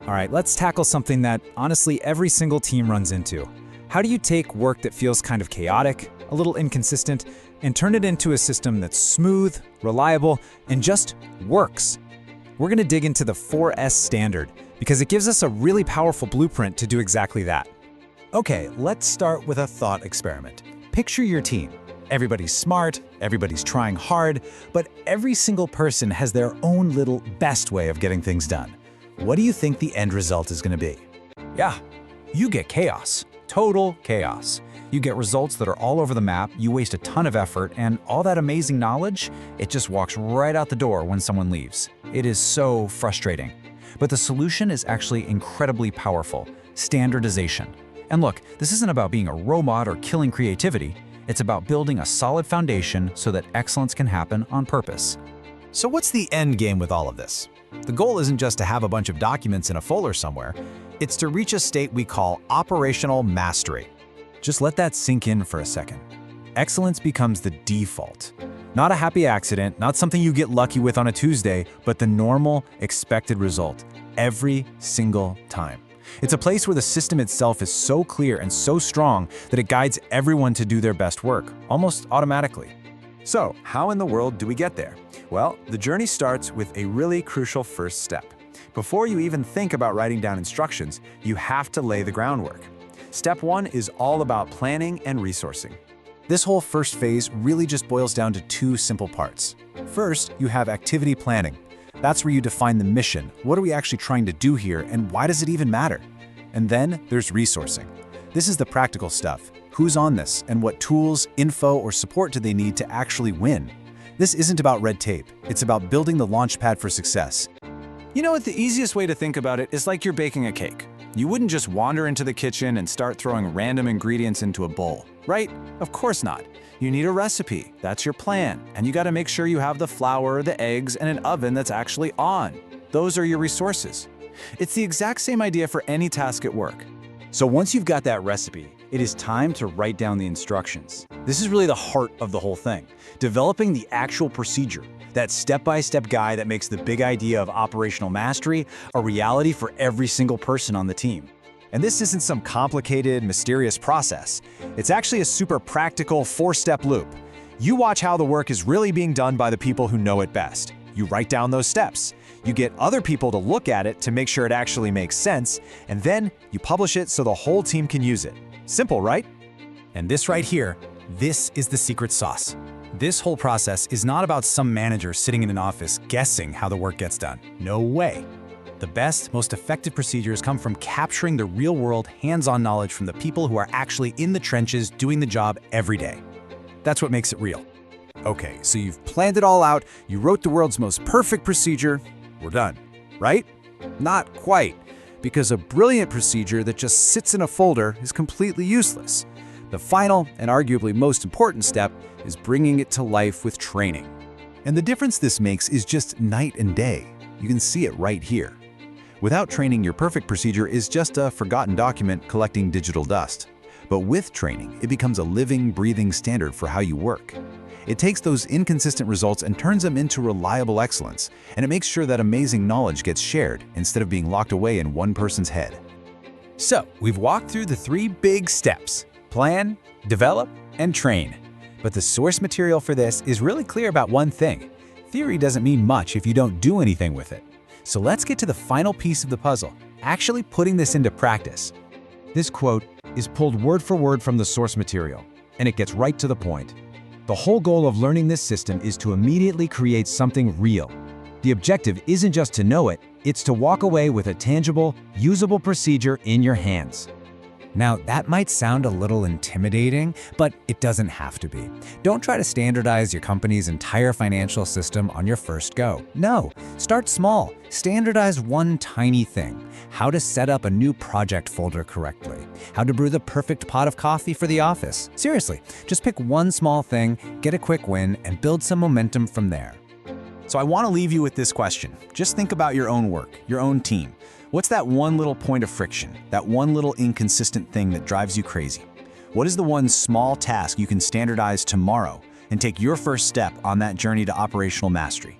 All right, let's tackle something that honestly every single team runs into. How do you take work that feels kind of chaotic, a little inconsistent, and turn it into a system that's smooth, reliable, and just works? We're going to dig into the 4S standard because it gives us a really powerful blueprint to do exactly that. Okay, let's start with a thought experiment. Picture your team. Everybody's smart, everybody's trying hard, but every single person has their own little best way of getting things done. What do you think the end result is going to be? Yeah, you get chaos. Total chaos. You get results that are all over the map, you waste a ton of effort, and all that amazing knowledge, it just walks right out the door when someone leaves. It is so frustrating. But the solution is actually incredibly powerful: standardization. And look, this isn't about being a robot or killing creativity. It's about building a solid foundation so that excellence can happen on purpose. So what's the end game with all of this? The goal isn't just to have a bunch of documents in a folder somewhere. It's to reach a state we call operational mastery. Just let that sink in for a second. Excellence becomes the default. Not a happy accident, not something you get lucky with on a Tuesday, but the normal, expected result every single time. It's a place where the system itself is so clear and so strong that it guides everyone to do their best work, almost automatically. So, how in the world do we get there? Well, the journey starts with a really crucial first step. Before you even think about writing down instructions, you have to lay the groundwork. Step 1 is all about planning and resourcing. This whole first phase really just boils down to two simple parts. First, you have activity planning. That's where you define the mission. What are we actually trying to do here, and why does it even matter? And then there's resourcing. This is the practical stuff. Who's on this, and what tools, info, or support do they need to actually win? This isn't about red tape. It's about building the launchpad for success. You know what, the easiest way to think about it is like you're baking a cake. You wouldn't just wander into the kitchen and start throwing random ingredients into a bowl, right? Of course not. You need a recipe, that's your plan, and you gotta make sure you have the flour, the eggs, and an oven that's actually on. Those are your resources. It's the exact same idea for any task at work. So once you've got that recipe, it is time to write down the instructions. This is really the heart of the whole thing. Developing the actual procedure, that step-by-step guide that makes the big idea of operational mastery a reality for every single person on the team. And this isn't some complicated, mysterious process. It's actually a super practical 4-step loop. You watch how the work is really being done by the people who know it best. You write down those steps. You get other people to look at it to make sure it actually makes sense, and then you publish it so the whole team can use it. Simple, right? And this right here, this is the secret sauce. This whole process is not about some manager sitting in an office guessing how the work gets done. No way. The best, most effective procedures come from capturing the real-world, hands-on knowledge from the people who are actually in the trenches doing the job every day. That's what makes it real. Okay, so you've planned it all out, you wrote the world's most perfect procedure, we're done, right? Not quite, because a brilliant procedure that just sits in a folder is completely useless. The final, and arguably most important step, is bringing it to life with training. And the difference this makes is just night and day. You can see it right here. Without training, your perfect procedure is just a forgotten document collecting digital dust. But with training, it becomes a living, breathing standard for how you work. It takes those inconsistent results and turns them into reliable excellence, and it makes sure that amazing knowledge gets shared instead of being locked away in one person's head. So, we've walked through the 3 big steps: plan, develop, and train. But the source material for this is really clear about one thing. Theory doesn't mean much if you don't do anything with it. So let's get to the final piece of the puzzle, actually putting this into practice. This quote is pulled word for word from the source material, and it gets right to the point. The whole goal of learning this system is to immediately create something real. The objective isn't just to know it, it's to walk away with a tangible, usable procedure in your hands. Now, that might sound a little intimidating, but it doesn't have to be. Don't try to standardize your company's entire financial system on your first go. No, start small. Standardize one tiny thing: how to set up a new project folder correctly, how to brew the perfect pot of coffee for the office. Seriously, just pick one small thing, get a quick win, and build some momentum from there. So I want to leave you with this question. Just think about your own work, your own team. What's that one little point of friction, that one little inconsistent thing that drives you crazy? What is the one small task you can standardize tomorrow and take your first step on that journey to operational mastery?